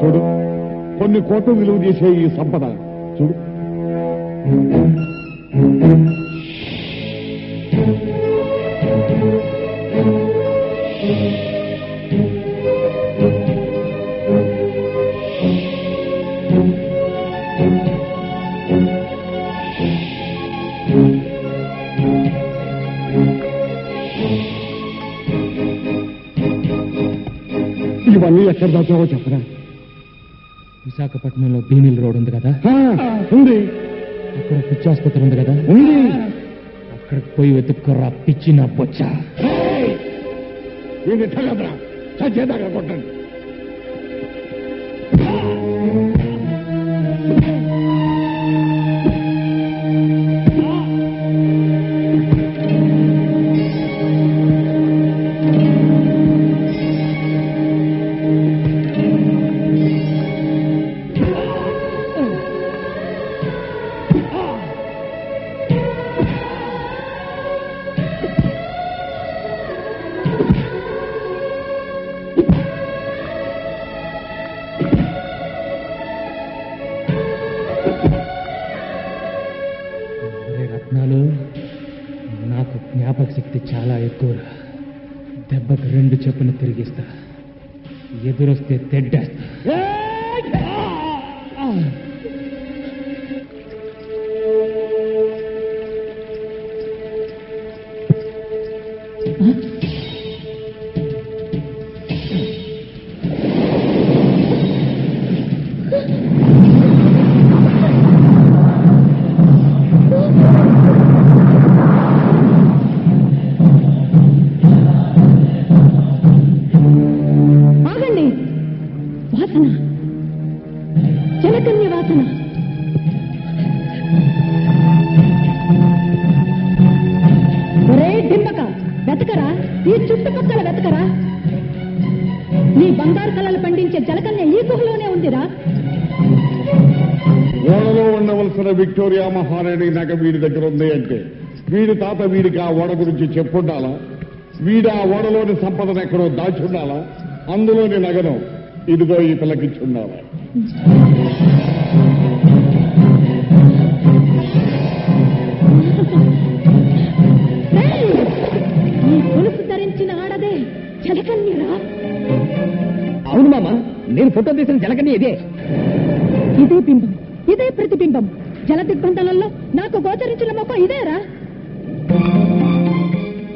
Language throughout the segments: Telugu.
చూడు, కొన్ని కోట్లు విలువ చేసే ఈ సంపద చూడు. ఇవన్నీ ఎక్కడ దాచావో చెప్పరా? విశాఖపట్నంలో బీనిల్ రోడ్ ఉంది కదా, ఉంది. అక్కడ పిచ్చి ఆసుపత్రి ఉంది కదా, ఉంది. అక్కడికి పోయి వెతుక్కురా పిచ్చి నా బొచ్చా. వీడిని తగదరా, చచ్చేదాకా కొట్టండి. రత్నాలు, నాకు జ్ఞాపక శక్తి చాలా ఎక్కువ. దెబ్బకు 2 చెప్పున తిరిగిస్తా, ఎదురొస్తే తెడ్డేస్తా. జలకన్య వాసన. ఒరే డింబక, వెతకరా, ఈ చుట్టుపక్కల వెతకరా. నీ బంగారు కళలు పండించే జలకన్య ఈ గుహలోనే ఉందిరా. ఓడలో ఉండవలసిన విక్టోరియా మహారాణి నగ వీడి దగ్గర ఉంది అంటే వీడి తాత వీడికి ఆ ఓడ గురించి చెప్పుండాలా? వీడు ఆ ఓడలోని సంపదను ఎక్కడో దాచుండాలా? అందులోని నగను ఇదిగో ఈ పిల్లకిచ్చుండాలా? ఈ గొలుసు ధరించిన ఆడదే జలకన్యరా. అవును మామ, నేను ఫోటో తీసిన జలకన్య ఇదే. ఇదే బింబం, ఇదే ప్రతిబింబం. జల దిగ్బంధంలో నాకు గోచరించిన మొక్క ఇదేరా.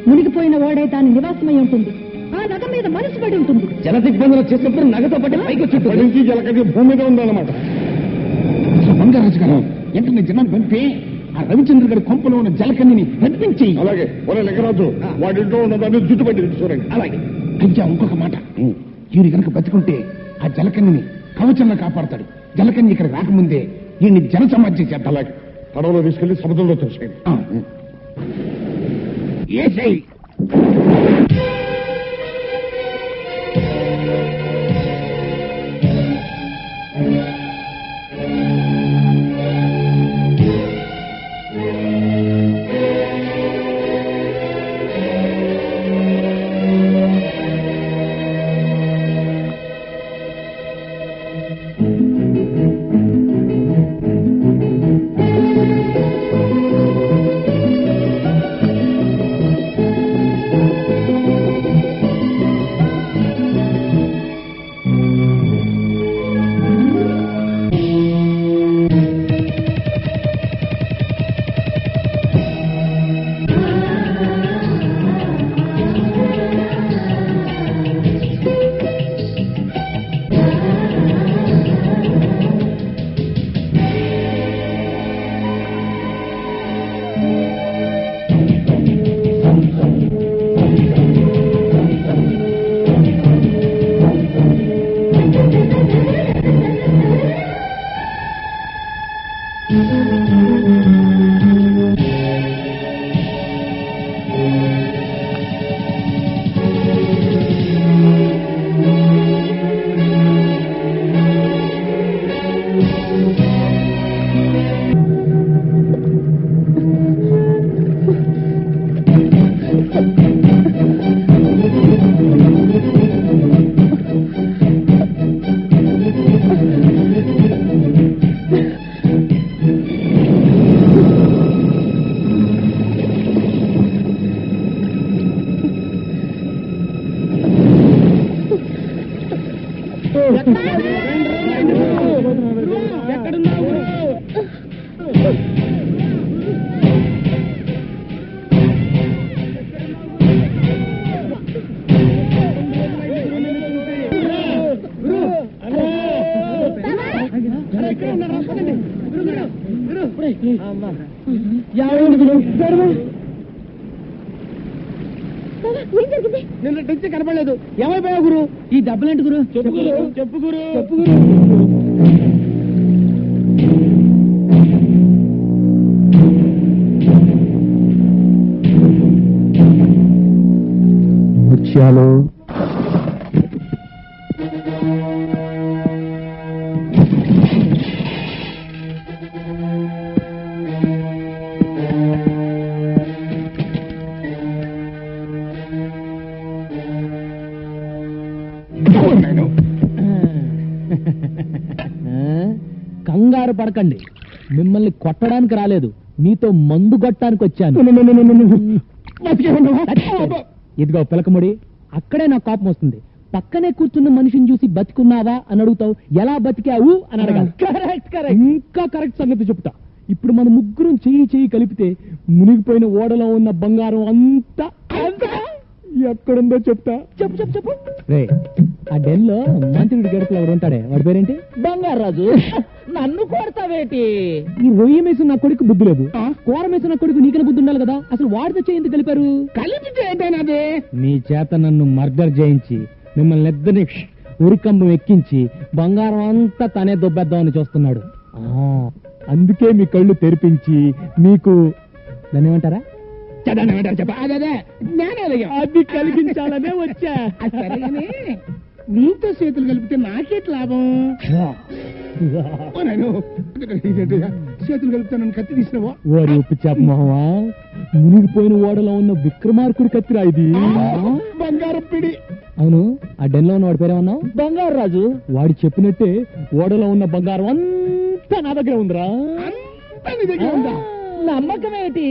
మునిగిపోయిన ఓడే దాని నివాసమై ఉంటుంది. ఆ నగ మీద మనసు పడి ఉంటుంది. జల దిగ్బంధనం చేసినప్పుడు నగతో పాటు పైకి వచ్చి జలకన్య భూమి మీద ఉందన్నమాట. బంగారాజు గారు, వెంటనే జనాన్ని పంపి ఆ రవిచంద్ర గారి కొంపలో ఉన్న జలకన్యని పంపించి. అలాగే ఒరే లింగరాజు, వాడింట్లో ఉన్నదాన్ని జుట్టుపట్టి చూడండి. అలాగే. అయ్యా, ఇంకొక మాట, ఈయన కనుక బతికుంటే ఆ జలకన్యని కవచంలో కాపాడతాడు. జలకన్య ఇక్కడ రాకముందే ఈయన్ని జన సమాధి చేద్దాం. అలాగే పడవలో తీసుకెళ్లి సముద్రంలో తెలిసేయండి. ఏసై నిన్న నుంచి కనపడలేదు. ఏమైపోయా గురు? ఈ దెబ్బలేంటి గురు? చెప్పు గురు, చెప్పు గురు, చెప్పు గురు. ముత్యాలు కంగారు పడకండి, మిమ్మల్ని కొట్టడానికి రాలేదు, మీతో మందు కొట్టడానికి వచ్చాను. ఇదిగో పిలకముడి, అక్కడే నాకు కోపం వస్తుంది. పక్కనే కూర్చున్న మనిషిని చూసి బతికున్నావా అని అడుగుతావు, ఎలా బతికావు అని అడగాలి. ఇంకా కరెక్ట్ సంగతి చెప్తా. ఇప్పుడు మన ముగ్గురం చెయ్యి కలిపితే మునిగిపోయిన ఓడలో ఉన్న బంగారం అంతా ఎక్కడుందో చెప్తా. చెప్పు చెప్పు చెప్పు. రే, ఆ డెన్ లో మంత్రుడి గడుపులో ఎవరు ఉంటాడే, వాడి పేరేంటి? బంగారాజు. నన్ను కొడతావేటి? ఈ రొయ్య మేసిన నా కొడుకు బుద్ధి లేదు, కూర మేసిన నా కొడుకు నీకనే బుద్ధి ఉండాలి కదా. అసలు వాడితో చేయి ఎందుకు కలిపారు? కలిపితే ఏంటైనాది? మీ చేత నన్ను మర్డర్ చేయించి మిమ్మల్ని ఇద్దరిని ఉరికంబం ఎక్కించి బంగారం అంతా తనే దొబ్బేద్దామని చూస్తున్నాడు. అందుకే మీ కళ్ళు తెరిపించి మీకు దాన్ని ఏమంటారా, అది కలిగించాలనే వచ్చా. నీతో చేతులు కలిపితే నాకేట్ లాభం? చేతులు కలిపితే నన్ను కత్తి తీసినవా? వారి ఉప్పు చేప మొహమా, మునిగిపోయిన ఓడలో ఉన్న విక్రమార్కుడి కత్తిరా ఇది. బంగారం పిడి. అవును, ఆ డెన్ లో ఉన్న వాడి పేరేమన్నావు? బంగారు రాజు. వాడు చెప్పినట్టే ఓడలో ఉన్న బంగారం అంతా నా దగ్గర ఉందిరా. అంతా నీ దగ్గర ఉందా? నమ్మకమేటి?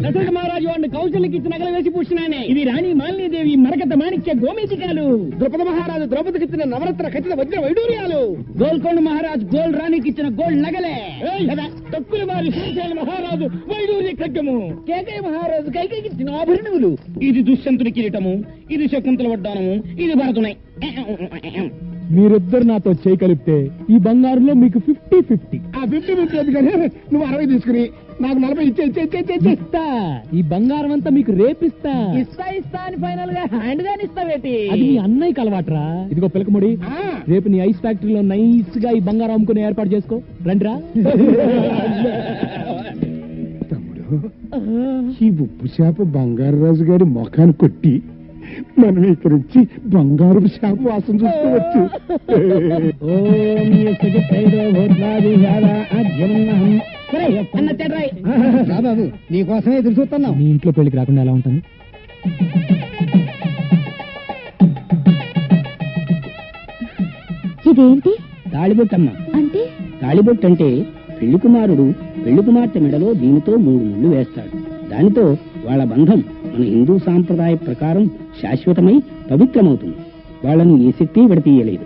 దశరథ మహారాజు వాడిని కౌశల్యకి ఇచ్చిన నగలు వేసి పూసినానే. ఇవి రాణి మాలినీదేవి మరకత మాణిక్య గోమేతికాలు. ద్రౌపద మహారాజు ద్రౌపదికి ఇచ్చిన నవరత్న ఖచ్చిత వజ్ర వైడూర్యాలు. గోల్కొండ మహారాజు గోల్డ్ రాణికి ఇచ్చిన గోల్డ్ నగలే. తక్కువ వారి శ్రీశైల మహారాజు వైడూర్య ఖడ్గము. కేకయ్య మహారాజు కైకేయికి ఇచ్చిన ఆభరణములు. ఇది దుష్యంతుడి కిరీటము, ఇది శకుంతల వడ్డానము, ఇది భరతునై. మీరిద్దరు నాతో చేయి కలిపితే ఈ బంగారులో మీకు 50-50. ఆ 50-50 ఎందుకని నువ్వు 60 తీసుకుని నాకు 40 ఇస్తా. ఈ బంగారం అంతా మీకు రేపిస్తా. ఇస్తా అని ఫైనల్ గా హ్యాండ్ గాని ఇస్తావేటి? అది మీ అన్నయ్యకి అలవాట్రా. ఇదిగో పిలకముడి, రేపు నీ ఐస్ ఫ్యాక్టరీలో నైస్ గా ఈ బంగారం అమ్ముకునే ఏర్పాటు చేసుకో. రండిరా. తమ్ముడు, ఈ ఉప్పు చేప బంగారు రాజు గారి ముఖాన్ని కొట్టి మనం ఇక్కడ నుంచి బంగారు చేప వాసన చూసుకోవచ్చు. బాబు, నీకోసమే ఎదురు చూస్తున్నాం. మీ ఇంట్లో పెళ్లికి రాకుండా ఎలా ఉంటాను? ఇదేంటి? తాళిబొట్టమ్మ అంటే తాళిబొట్టు అంటే పెళ్లి కుమారుడు పెళ్లి కుమార్తె మెడలో దీనితో 3 ముళ్ళు వేస్తాడు. దానితో వాళ్ళ బంధం మన హిందూ సాంప్రదాయ ప్రకారం శాశ్వతమై పవిత్రమవుతుంది. వాళ్ళని ఏ శక్తి విడతీయలేదు.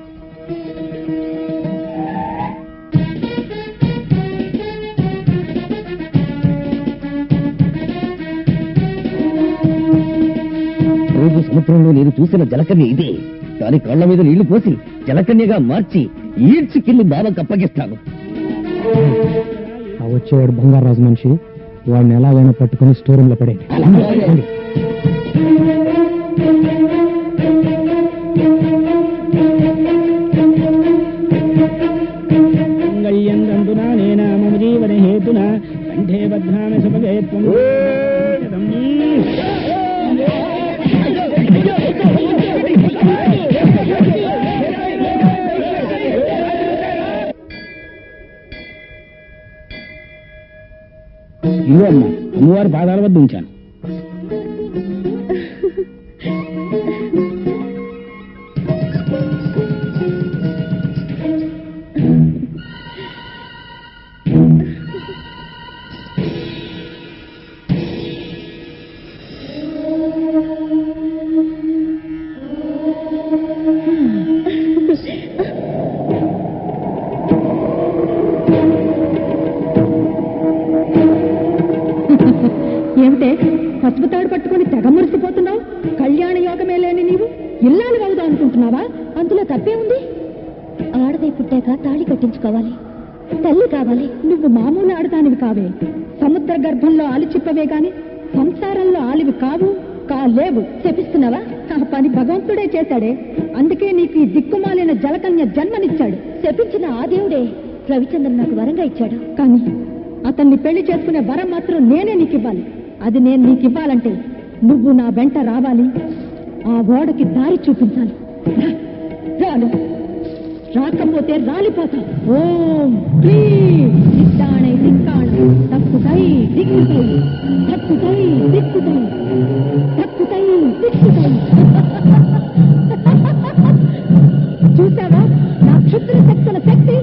రోజు సముద్రంలో నేను చూసిన జలకన్య ఇదే. దాని కాళ్ల మీద నీళ్లు పోసి జలకన్యగా మార్చి ఈడ్చికెళ్లి బాబాకి అప్పగిస్తాను. వచ్చేవాడు బంగారాజు మనిషి, వాడిని ఎలాగైనా పట్టుకుని స్టోర్ రూమ్ లో పడేయండి. మంగళ్యందంతునా నేనా మమ జీవన హేతునా కంఠే బధ్నామి సుభగే త్వం. ఇదిగో అమ్మ, అమ్మవారి పాదాల వద్ద ఉంచాను. ఏమిటే పసుపు తాడు పట్టుకుని తెగ మురిసిపోతున్నావు? కళ్యాణ యోగమే లేని నీవు ఇల్లాలు అవుదాం అనుకుంటున్నావా? అందులో తప్పే ఉంది. ఆడదై పుట్టాక తాళి కట్టించుకోవాలి, తల్లి కావాలి. నువ్వు మామూలు ఆడదానివి కావే. సముద్ర గర్భంలో ఆలిచిప్పవే గాని సంసారంలో ఆలివి కాలేవు. చెప్పిస్తున్నావా? ఆ పని భగవంతుడే చేశాడే. అందుకే నీకు ఈ దిక్కుమాలిన జలకన్య జన్మనిచ్చాడు. శపించిన ఆ దేవుడే రవిచంద్రన్ నాకు వరంగా ఇచ్చాడు. కానీ అతన్ని పెళ్లి చేసుకునే వరం మాత్రం నేనే నీకు ఇవ్వాలి. అది నేను నీకు ఇవ్వాలంటే నువ్వు నా వెంట రావాలి, ఆ ఓడకి దారి చూపించాలి. రాను, రాకపోతే రాలిపోతా. ఓం క్లీం సిద్ధాణై సిక్కాణై తక్కుతై దిక్కుతై తక్కుతై దిక్కుతై తక్కుతై దిక్కుతై. చూసావా నా క్షుద్ర శక్తుల శక్తి?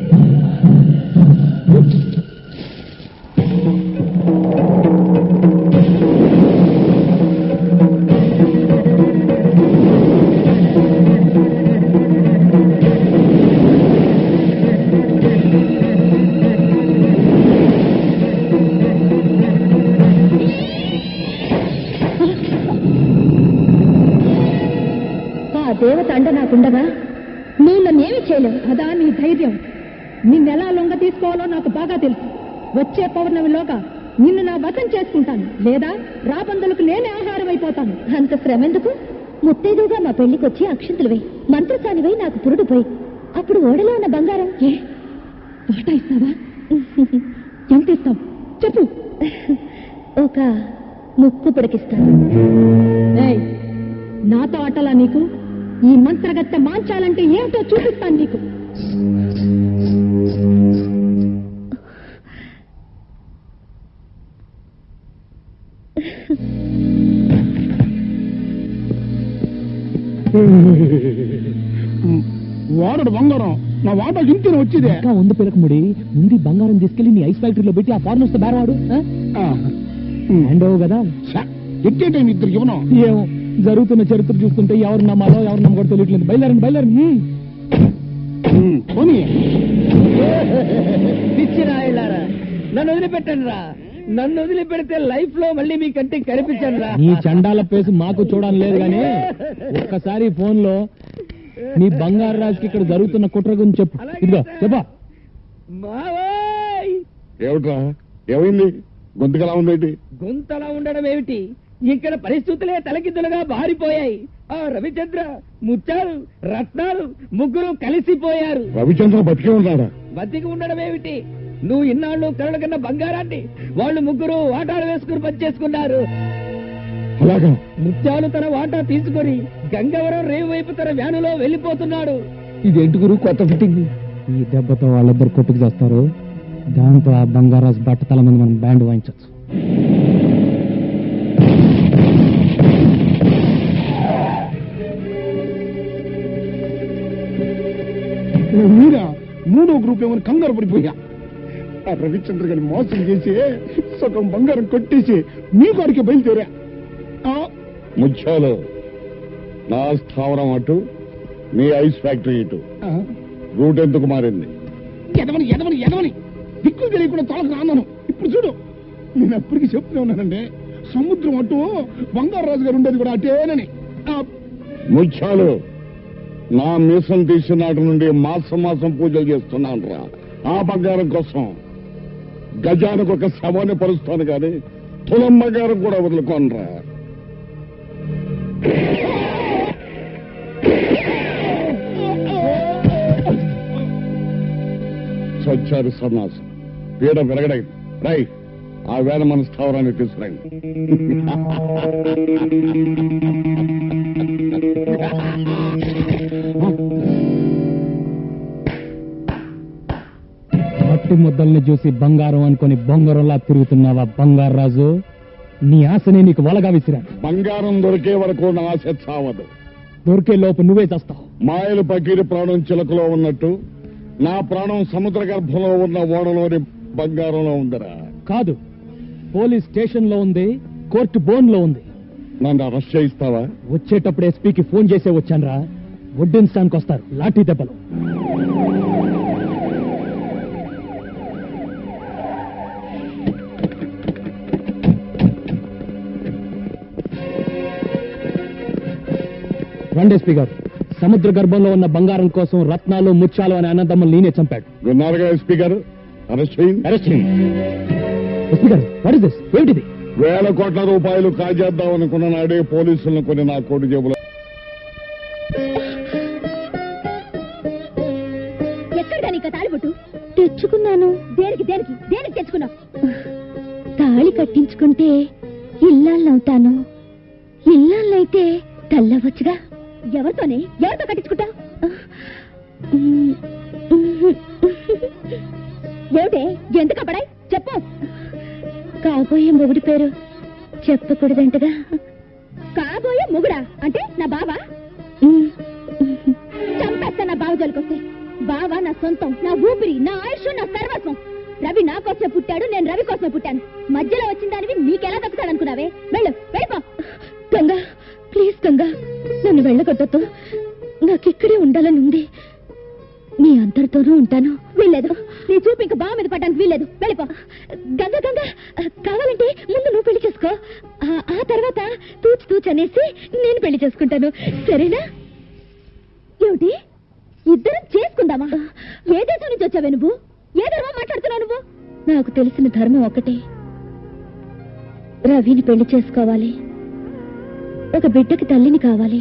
దేవత అండ నాకుండగా నువ్వు నన్నేమి చేయలేవు. అదా నీ ధైర్యం? నిన్నెలా లొంగ తీసుకోవాలో నాకు బాగా తెలుసు. వచ్చే పౌర్ణమిలోగా నిన్ను నా వశం చేసుకుంటాను, లేదా రాబందులకు నేనే ఆహారం అయిపోతాను. అంత శ్రమ ఎందుకు? ముత్తైదుగా మా పెళ్లికొచ్చి అక్షంతలు వేయి, మంత్రసానివై నాకు పురుడు పోయి, అప్పుడు ఓడలో ఉన్న బంగారం వాటా ఇస్తావా? ఎంత ఇస్తావు చెప్పు. ఒక ముక్కు పిడికిస్తాను. నాతో ఆటలా నీకు? ఈ మంత్రగత్తె మాంచాలంటే ఏమిటో చూపిస్తాను నీకు. వాడడు బంగారం నా వాటా జింతిని వచ్చిదే. ఇంకా ఉంది పిలకముడి. ముందు బంగారం తీసుకెళ్లి నీ ఐస్ ఫ్యాక్టరీలో పెట్టి ఆ ఫారెన్ వస్తే బేరవాడు హ్యాండ్ ఓవర్ కదా. ఎక్కే టైం ఇద్దరికి ఇవ్వను. ఏమో జరుగుతున్న చరిత్ర చూస్తుంటే ఎవరు నమ్మాలో ఎవరు నమ్మకూడదు తెలియట్లేదు. బయలుదేరండి. పిచ్చిరాయిలారా, నన్ను వదిలిపెట్టండి రా. నన్ను వదిలిపెడితే లైఫ్ లో మళ్ళీ మీ కంటికి కనిపించండి రా. నీ చండాల పేసు మాకు చూడడం లేదు గానీ ఒక్కసారి ఫోన్ లో నీ బంగారు రాజుకి ఇక్కడ జరుగుతున్న కుట్ర గురించి చెప్పు. ఇదిగో చెప్పా. ఏమిట్రా ఏమైంది? గొంతుకలా ఉందేంటి? గొంతలా ఉండడం ఏమిటి? ఇక్కడ పరిస్థితులే తలకిద్దులుగా బారిపోయాయి. ఆ రవిచంద్ర, ముత్యాలు, రత్నాలు ముగ్గురు కలిసిపోయారు. రవిచంద్ర బతికే ఉన్నాడా? బతికి ఉండడం ఏమిటి? నువ్వు ఇన్నాళ్ళు కరడు కన్నా బంగారాన్ని వాళ్ళు ముగ్గురు వాటాలు వేసుకుని పనిచేసుకున్నారు. అలాగా? ముత్యాలు తన వాటా తీసుకుని గంగవరం రేవు వైపు తన వ్యానులో వెళ్లిపోతున్నాడు. ఇదేంటి గురు కొత్త ఫిట్టింగ్? ఈ దెబ్బతో వాళ్ళిద్దరు కొట్టుకు చేస్తారు. దాంతో ఆ బంగారాజు బట్ట తల మీద మనం బ్యాండ్ వాయించచ్చు. మీరా మూడో గ్రూప్ ఏమని కంగారు పడిపోయా. ఆ రవిచంద్ర గారిని మోసం చేసి సగం బంగారం కొట్టేసి మీ గారికి బయలుదేరా. ముత్యాలు, నా స్థావరం అటు, నీ ఐస్ ఫ్యాక్టరీ ఇటు. రూట్ ఎందుకు మారింది? ఎదవని దిక్కులు తెలియకుండా తోలకు రాన్నాను. ఇప్పుడు చూడు, నేను అప్పటికి చెప్తూనే ఉన్నానండి, సముద్రం అటు బంగారు రాజు గారు ఉండేది కూడా అటేనని. ముత్యాలు, నా మీసం తీసిన నాటి నుండి మాసం పూజలు చేస్తున్నాను రా. ఆ బంగారం కోసం గజానికి ఒక శవాన్ని పరుస్తాను కానీ తులం బంగారం కూడా వదులుకోనరా. సచ్చారు సన్నాసం, పీడ విరగడైంది. రై, ఆ వేళ మన స్థావరాన్ని తీసుకురండి. మట్టి ముద్దల్ని చూసి బంగారం అనుకుని బొంగరంలా తిరుగుతున్నావా బంగారాజు? నీ ఆశనే నీకు వలగా విసిరాను. బంగారం దొరికే వరకు నా ఆశ చావదు. దొరికే లోపు నువ్వే చేస్తావు. మాయలు పకీరు ప్రాణం చిలకలో ఉన్నట్టు నా ప్రాణం సముద్ర గర్భంలో ఉన్న ఓడలోని బంగారంలో ఉందిరా. కాదు, పోలీస్ స్టేషన్ లో ఉంది, కోర్టు బోన్ లో ఉంది. నన్ను అరెస్ట్ చేయిస్తావా? వచ్చేటప్పుడు ఎస్పీకి ఫోన్ చేసే వచ్చానురా. వడ్డించడానికి వస్తారు లాఠీ దెబ్బలు. రండి ఎస్పీ గారు. సముద్ర గర్భంలో ఉన్న బంగారం కోసం రత్నాలు ముత్యాలు అనే అన్నదమ్ములు నేనే చంపాడు. విన్నారుగా ఎస్పీ గారు, అరెస్ట్ చేయండి. ఎస్పీ గారు, వాట్ ఇస్ దిస్? ఏమిటిది? 1,000 కోట్ల రూపాయలు కాజేద్దాం అనుకున్న నాడే పోలీసులను కొని నా కోటి జేబులో. ఎక్కడ నీకు తాళిబొట్టు తెచ్చుకున్నాను? దేనికి దేనికి దేనికి తెచ్చుకున్నావు? తాళి కట్టించుకుంటే ఇల్లాలవుతాను, ఇల్లాలైతే తల్లవచ్చుగా. ఎవరితోనే? ఎవరితో కట్టించుకుంటా? ఏమిటే ఎందుకు అప్పడాయి? చెప్పు. కాబోయే మొగుడి పేరు చెప్పకూడదంటగా. కాబోయే మొగుడా అంటే నా బావా? చంపేస్తా నా బావ జోలికొస్తే. బావా నా సొంతం, నా ఊపిరి, నా ఆయుష్, నా సర్వస్వం. రవి నా కోసమే పుట్టాడు, నేను రవి కోసమే పుట్టాను. మధ్యలో వచ్చిన దానివి నీకెలా దక్కుతాడనుకున్నావే? వెళ్ళు, వెళ్ళిపో. గంగా ప్లీజ్ గంగా, నన్ను వెళ్ళగొట్టొద్దు. నాకిక్కడే ఉండాలని ఉంది. నీ అందరితోనూ ఉంటాను. వీల్లేదు, నీ చూపు ఇంకా బావ మీద పడ్డానికి వీల్లేదు. వెళ్ళిపో. గంగా గంగా, కావాలంటే ముందు నువ్వు పెళ్లి చేసుకో. ఆ తర్వాత తూచు తూచు అనేసి నేను పెళ్లి చేసుకుంటాను, సరేనా? ఏమిటి, ఇద్దరం చేసుకుందామా? ఏ దేశం నుంచి వచ్చావే నువ్వు? ఏ ధర్మం మాట్లాడుతున్నావు నువ్వు? నాకు తెలిసిన ధర్మం ఒకటే, రవిని పెళ్లి చేసుకోవాలి. ఒక బిడ్డకి తల్లిని కావాలి,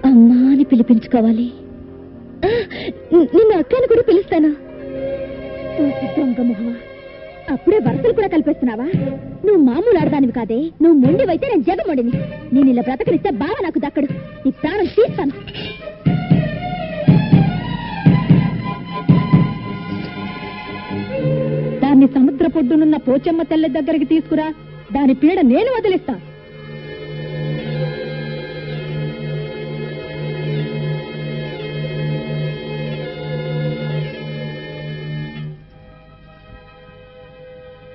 అమ్మా అని పిలిపించుకోవాలి. నిన్ను అక్కని కూడా పిలుస్తాను. అప్పుడే వరసలు కూడా కల్పిస్తున్నావా? నువ్వు మామూలు ఆడదానివి కాదే. నువ్వు మొండివైతే నేను జగమొండిని. నేను ఇలా బ్రతకనిస్తే బావ నాకు దక్కడు. నీ ప్రాణం తీస్తాను. దాన్ని సముద్ర పొడ్డునున్న పోచమ్మ తల్లి దగ్గరికి తీసుకురా. దాని పీడ నేను వదిలిస్తా.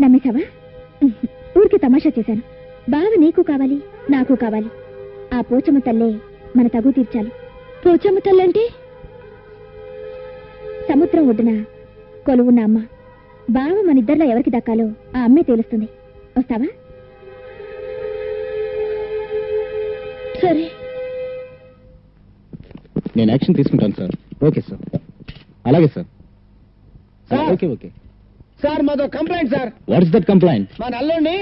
నమ్మేశావా? ఊరికి తమాషా చేశాను. బావ నీకు కావాలి, నాకు కావాలి. ఆ పోచమ్మ తల్లే మన తగు తీర్చాలి. పోచమ్మ తల్లంటే సముద్రం ఒడ్డున కొలువున్న అమ్మ. బావ మన ఇద్దరిలో ఎవరికి దక్కాలో ఆ అమ్మే తేలుస్తుంది. వస్తావా? సరే, నేను యాక్షన్ తీసుకుంటాను సార్. Okay sir. అలాగే సార్. ఓకే ఓకే సార్, మాదో complaint sir. What is that complaint? మా నల్లుడిని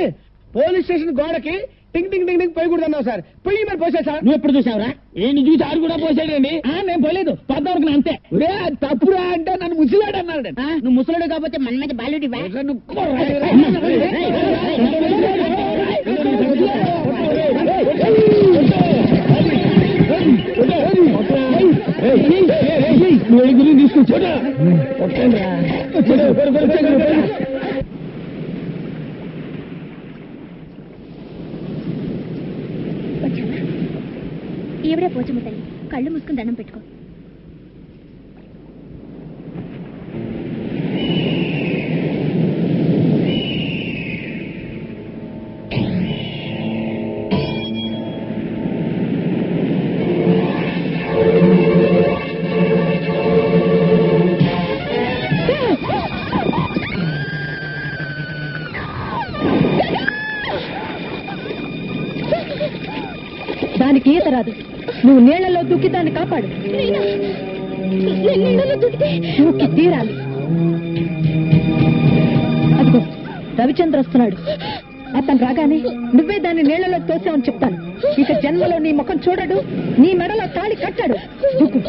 పోలీస్ స్టేషన్ గోడకి టింగ్ టింగ్ టింగ్ టింగ్ పోయకూడదు అన్నావు సార్. పొయ్యి మీద పోసాడు సార్. నువ్వు ఎప్పుడు చూసావురా? ఏంటి చూసి ఆడు కూడా పోసాడండి. నేను పోలేదు, పద్దవరకు అంతే. తప్పురా అంటే నన్ను ముసిలాడు అన్నాడు. నువ్వు ముసలుడు కాబట్టి మన మీద బాలుడి తీసుకొచ్చా. ఈవిడే పోచమ్మ తల్లి. కళ్ళు మూసుకుని దండం పెట్టుకో. దానికి ఈత రాదు. నువ్వు నీళ్లలో దూకి దాన్ని కాపాడు. దూకి తీరాలి. అదిగో రవిచంద్ర వస్తున్నాడు. అతను రాగానే నువ్వే దాన్ని నీళ్లలో తోసావని చెప్తాను. ఇక జన్మలో నీ ముఖం చూడడు, నీ మెడలో తాళి కట్టాడు. దూకు,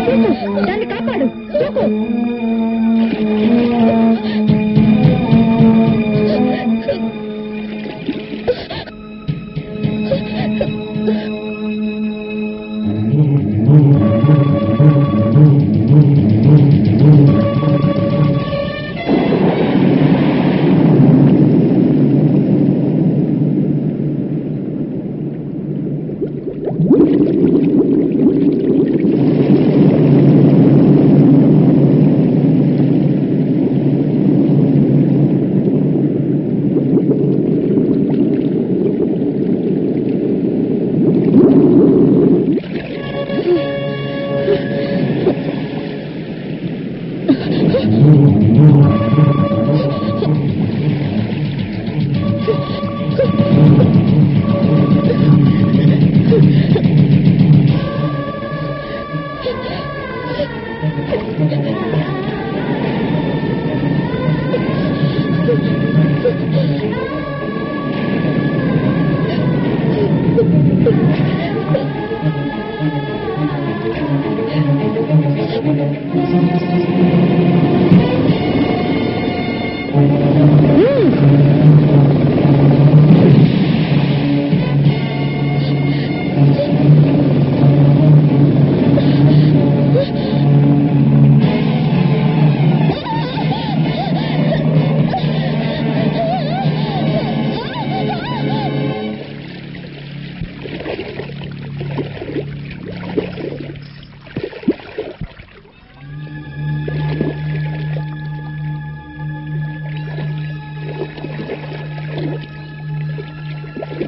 దూకు, దాన్ని కాపాడు, దూకు.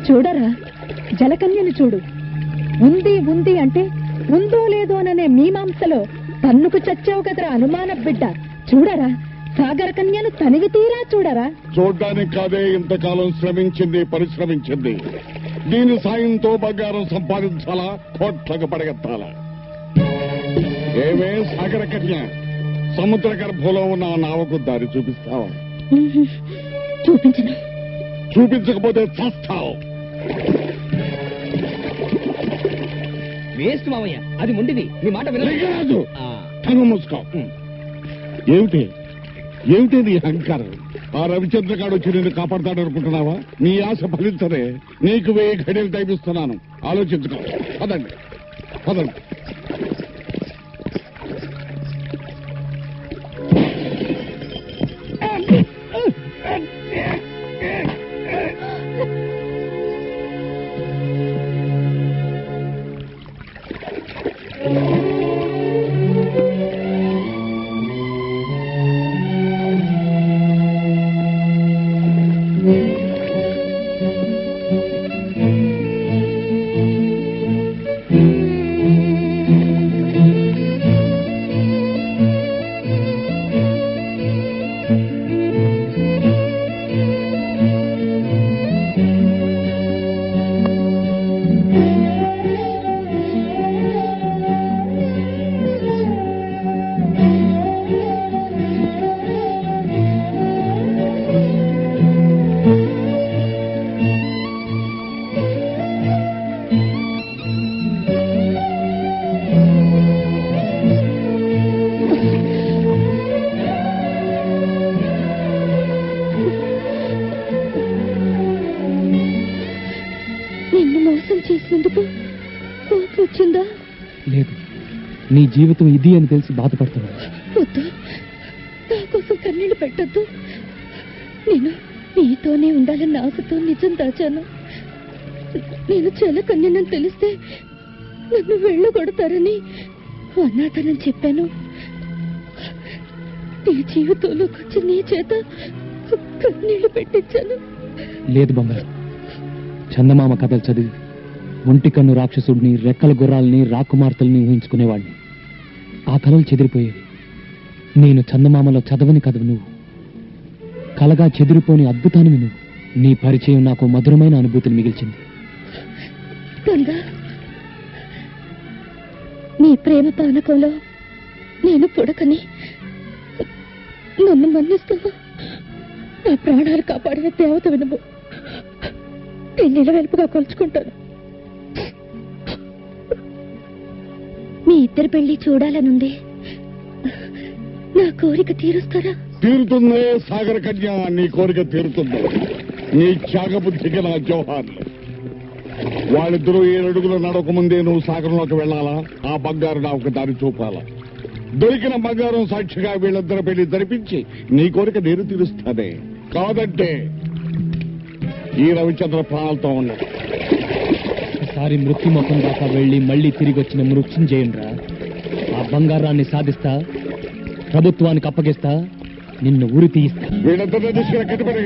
చూడరా, జలకన్యను చూడు. ఉంది ఉంది అంటే ఉందో లేదో అనే మీమాంసలో తన్నుకు చచ్చావు కదరా అనుమాన బిడ్డ. చూడరా, సాగర కన్యను తనివి తీరా చూడరా. చూడ్డానికి కాదే ఇంతకాలం శ్రమించింది, పరిశ్రమించింది. దీని సాయంతో బంగారం సంపాదించాలా, కోట్లకు పడగెత్తాలా? ఏమే సాగర కన్య, సముద్ర గర్భంలో ఉన్న ఆ నావకు దారి చూపిస్తావా? చూపించను. చూపించకపోతే చస్తావు. వేస్ట్ మామయ్య, అది ముండిది. నీ మాట లింగరాజు, కన్ను మూసుకో. ఏమిటి ఏమిటి నీ అహంకారం? ఆ రవిచంద్రగాడు వచ్చి నిన్ను కాపాడతాడనుకుంటున్నావా? నీ ఆశ ఫలించదే. నీకు 1000 ఘడియలు టైపిస్తున్నాను, ఆలోచించుకో. పదండి పదండి. లేదు, నీ జీవితం ఇది అని తెలిసి బాధపడుతున్నాను. వద్దు, నా కోసం కన్నీళ్లు పెట్టద్దు. నేను నీతోనే ఉండాలన్న ఆశతో నిజం దాచాను. నేను జలకన్యనని తెలిస్తే నన్ను వెళ్ళగొడతారని అనాథనని చెప్పాను. నీ జీవితంలోకి వచ్చి నీ చేత కన్నీళ్లు పెట్టించాను. లేదు బంగారు, చందమామ కథలు చదివి ఒంటి కన్ను రాక్షసుడిని, రెక్కల గుర్రాలని, రాకుమార్తెల్ని ఊహించుకునేవాడిని. ఆ కళలు చెదిరిపోయేవి. నేను చందమామలో చదవని కథవు నువ్వు, కలగా చెదిరిపోని అద్భుతానివి నువ్వు. నీ పరిచయం నాకు మధురమైన అనుభూతిని మిగిల్చింది. గంగా, నీ ప్రేమ పానకంలో నేను పుడకని నన్ను మన్నిస్తావా? నా ప్రాణాలు కాపాడిన దేవత వినుము. నేను నిలవెల్పుగా కొలుచుకుంటాను. మీ ఇద్దరి పెళ్లి చూడాలనుంది. నా కోరిక తీరుస్తారా? తీరుతుందే సాగర కన్య, నీ కోరిక తీరుతుంది. నీ త్యాగబుద్ధికి నా జోహార్లు. వాళ్ళిద్దరూ 7 అడుగులు నడకముందే నువ్వు సాగరంలోకి వెళ్ళాలా? ఆ బంగారు నాకు దారి చూపాలా? దొరికిన బంగారం సాక్షిగా వీళ్ళిద్దరి పెళ్లి జరిపించి నీ కోరిక నేను తీరుస్తానే. కాదంటే ఈ రవిచంద్ర ప్రాణాలతో ఉన్నాడు. ఒకసారి మృత్యుముఖం దాకా వెళ్లి మళ్లీ తిరిగి వచ్చిన మృత్యుంజయునిరా. ఆ బంగారాన్ని సాధిస్తా, ప్రభుత్వానికి అప్పగిస్తా, నిన్ను ఉరి తీయిస్తా. వీళ్ళిద్దరిని తీసుకుని కట్టుబడి